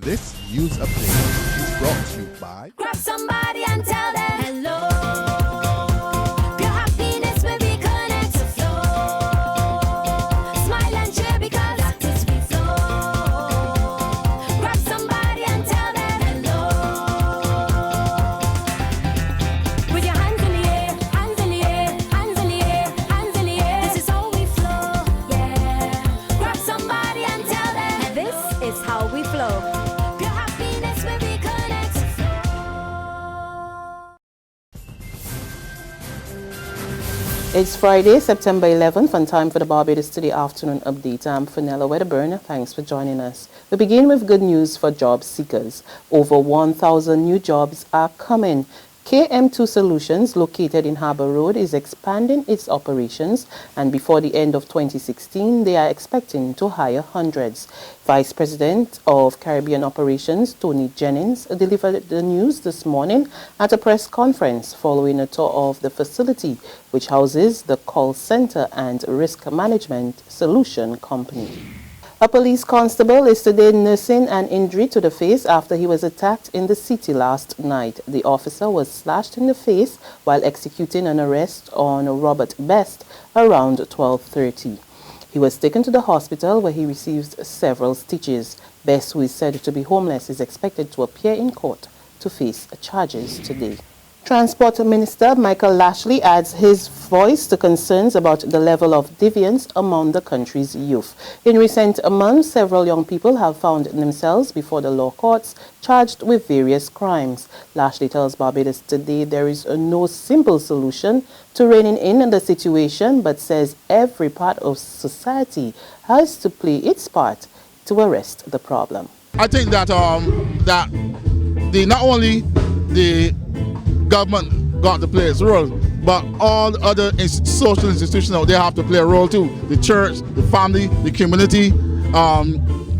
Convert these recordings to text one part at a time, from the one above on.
This news update is brought to you by Grab somebody and tell them hello. Your happiness will be connect to flow. Smile and cheer because that is we flow. Grab somebody and tell them hello. With your hands in the air, hands in the air, hands in the air, hands in the air. This is how we flow, yeah. Grab somebody and tell them this is how we flow. It's Friday, September 11th, and time for the Barbados Today Afternoon Update. I'm Fenella Wedderburn. Thanks for joining us. We begin with good news for job seekers. Over 1,000 new jobs are coming. KM2 Solutions, located in Harbour Road, is expanding its operations, and before the end of 2016, they are expecting to hire hundreds. Vice President of Caribbean Operations, Tony Jennings, delivered the news this morning at a press conference following a tour of the facility, which houses the call center and risk management solution company. A police constable is today nursing an injury to the face after he was attacked in the city last night. The officer was slashed in the face while executing an arrest on Robert Best around 12:30. He was taken to the hospital where he received several stitches. Best, who is said to be homeless, is expected to appear in court to face charges today. Transport Minister Michael Lashley adds his voice to concerns about the level of deviance among the country's youth. In recent months, several young people have found themselves before the law courts charged with various crimes. Lashley tells Barbados Today there is no simple solution to reining in the situation, but says every part of society has to play its part to arrest the problem. I think that not only the government got to play its role, but all other social institutions out there have to play a role too. The church, the family, the community,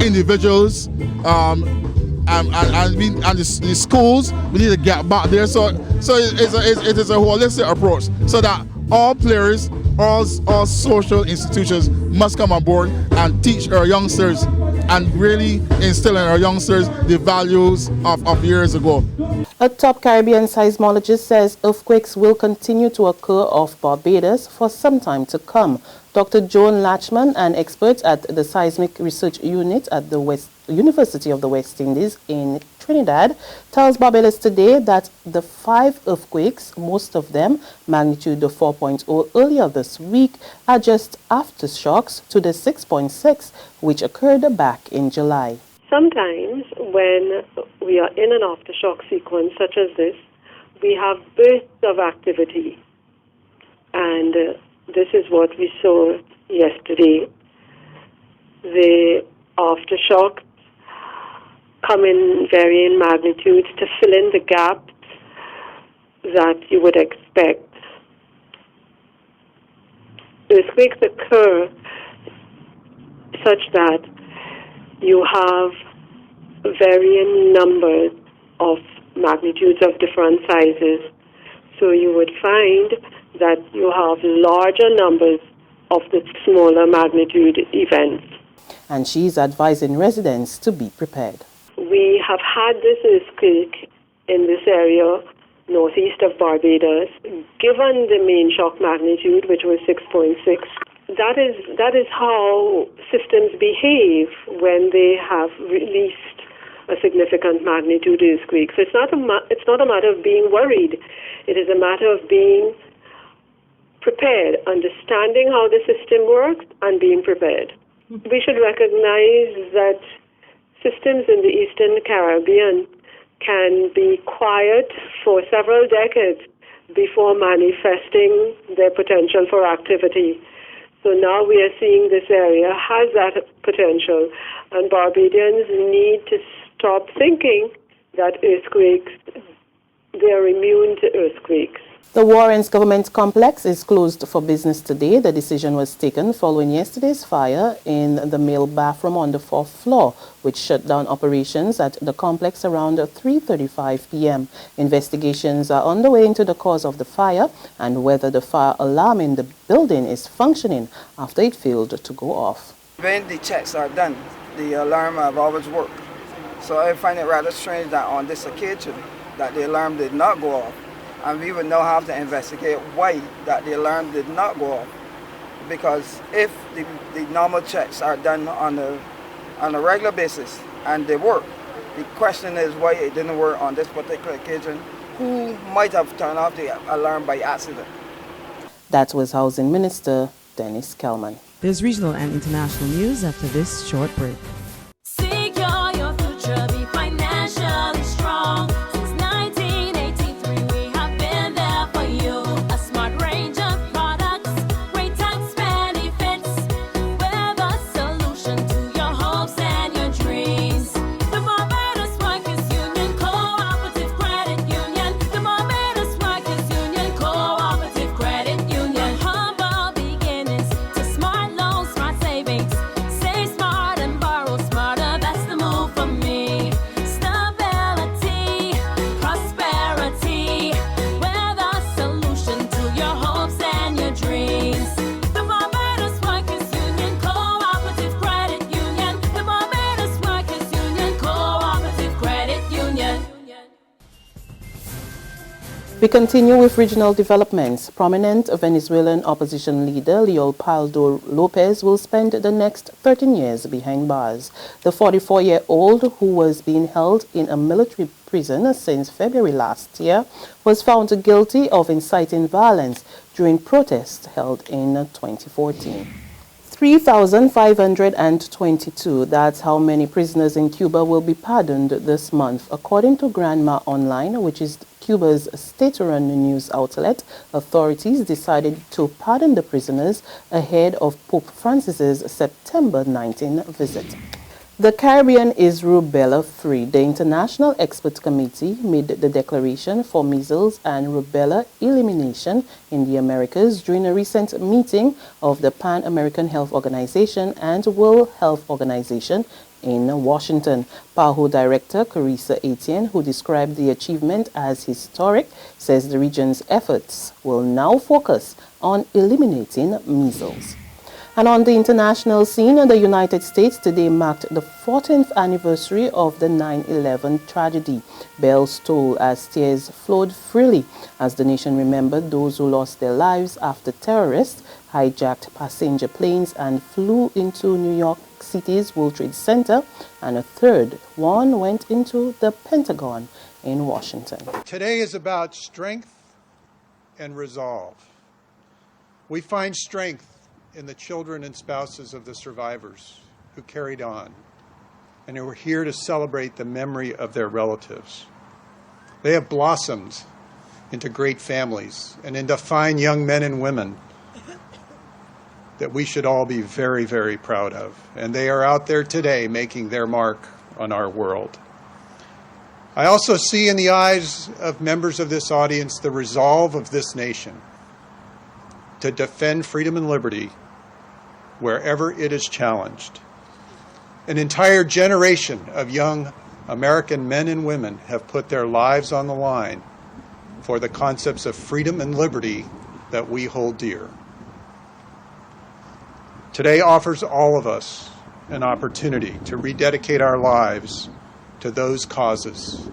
individuals, and the schools. We need to get back there. So it is a holistic approach, so that all players, all social institutions must come on board and teach our youngsters and really instill in our youngsters the values of years ago. A top Caribbean seismologist says earthquakes will continue to occur off Barbados for some time to come. Dr. Joan Latchman, an expert at the Seismic Research Unit at the University of the West Indies in Trinidad, tells Barbados Today that the 5 earthquakes, most of them magnitude 4.0 earlier this week, are just aftershocks to the 6.6 which occurred back in July. Sometimes when we are in an aftershock sequence such as this, we have bursts of activity. And this is what we saw yesterday. The aftershocks come in varying magnitudes to fill in the gaps that you would expect. Earthquakes occur such that you have varying numbers of magnitudes of different sizes. So you would find that you have larger numbers of the smaller magnitude events. And she's advising residents to be prepared. We have had this earthquake in this area northeast of Barbados. Given the main shock magnitude, which was 6.6, that is how systems behave when they have released a significant magnitude earthquake. So it's not a matter of being worried. It is a matter of being prepared, understanding how the system works, and being prepared. We should recognize that systems in the Eastern Caribbean can be quiet for several decades before manifesting their potential for activity. So now we are seeing this area has that potential, and Barbadians need to stop thinking that earthquakes, they are immune to earthquakes. The Warrens Government Complex is closed for business today. The decision was taken following yesterday's fire in the male bathroom on the 4th floor, which shut down operations at the complex around 3:35 p.m. Investigations are underway into the cause of the fire and whether the fire alarm in the building is functioning after it failed to go off. When the checks are done, the alarm have always worked. So I find it rather strange that on this occasion that the alarm did not go off, and we would now have to investigate why that the alarm did not go off. Because if the normal checks are done on a regular basis and they work, the question is why it didn't work on this particular occasion. Who might have turned off the alarm by accident? That was Housing Minister Dennis Kelman. There's regional and international news after this short break. Secure your future, be financially strong. Since 1983, we have been there for you. A smart range of products, great tax benefits. We're the solution to your hopes and your dreams. The Barbados Workers Union Cooperative Credit Union. The Barbados Workers Union Cooperative Credit Union. Humble beginnings to smart loans, smart savings. Save smart and borrow smarter, that's the move for me. Stability, prosperity, we're the solution to your hopes and your dreams. The Barbados Workers Union Cooperative Credit Union. The Barbados Workers Union Cooperative Credit Union. We continue with regional developments. Prominent Venezuelan opposition leader Leopoldo Lopez will spend the next 13 years behind bars. The 44-year-old, who was being held in a military prison since February last year, was found guilty of inciting violence during protests held in 2014. 3,522, that's how many prisoners in Cuba will be pardoned this month, according to Granma Online, which is Cuba's state-run news outlet. Authorities decided to pardon the prisoners ahead of Pope Francis's September 19 visit. The Caribbean is rubella-free. The International Expert Committee made the declaration for measles and rubella elimination in the Americas during a recent meeting of the Pan-American Health Organization and World Health Organization in Washington. PAHO Director Carissa Etienne, who described the achievement as historic, says the region's efforts will now focus on eliminating measles. And on the international scene, the United States today marked the 14th anniversary of the 9/11 tragedy. Bells tolled as tears flowed freely as the nation remembered those who lost their lives after terrorists hijacked passenger planes and flew into New York City's World Trade Center, and a third one went into the Pentagon in Washington. Today is about strength and resolve. We find strength in the children and spouses of the survivors who carried on and who are here to celebrate the memory of their relatives. They have blossomed into great families and into fine young men and women that we should all be very, very proud of. And they are out there today making their mark on our world. I also see in the eyes of members of this audience the resolve of this nation to defend freedom and liberty wherever it is challenged. An entire generation of young American men and women have put their lives on the line for the concepts of freedom and liberty that we hold dear. Today offers all of us an opportunity to rededicate our lives to those causes.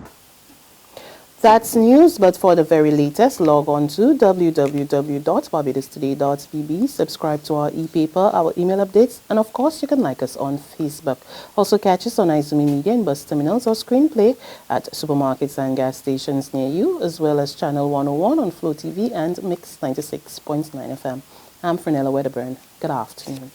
That's news, but for the very latest, log on to www.barbadostoday.bb, subscribe to our e-paper, our email updates, and of course you can like us on Facebook. Also catch us on Izumi Media in bus terminals or screenplay at supermarkets and gas stations near you, as well as Channel 101 on Flow TV and Mix 96.9 FM. I'm Fernella Wedderburn. Good afternoon.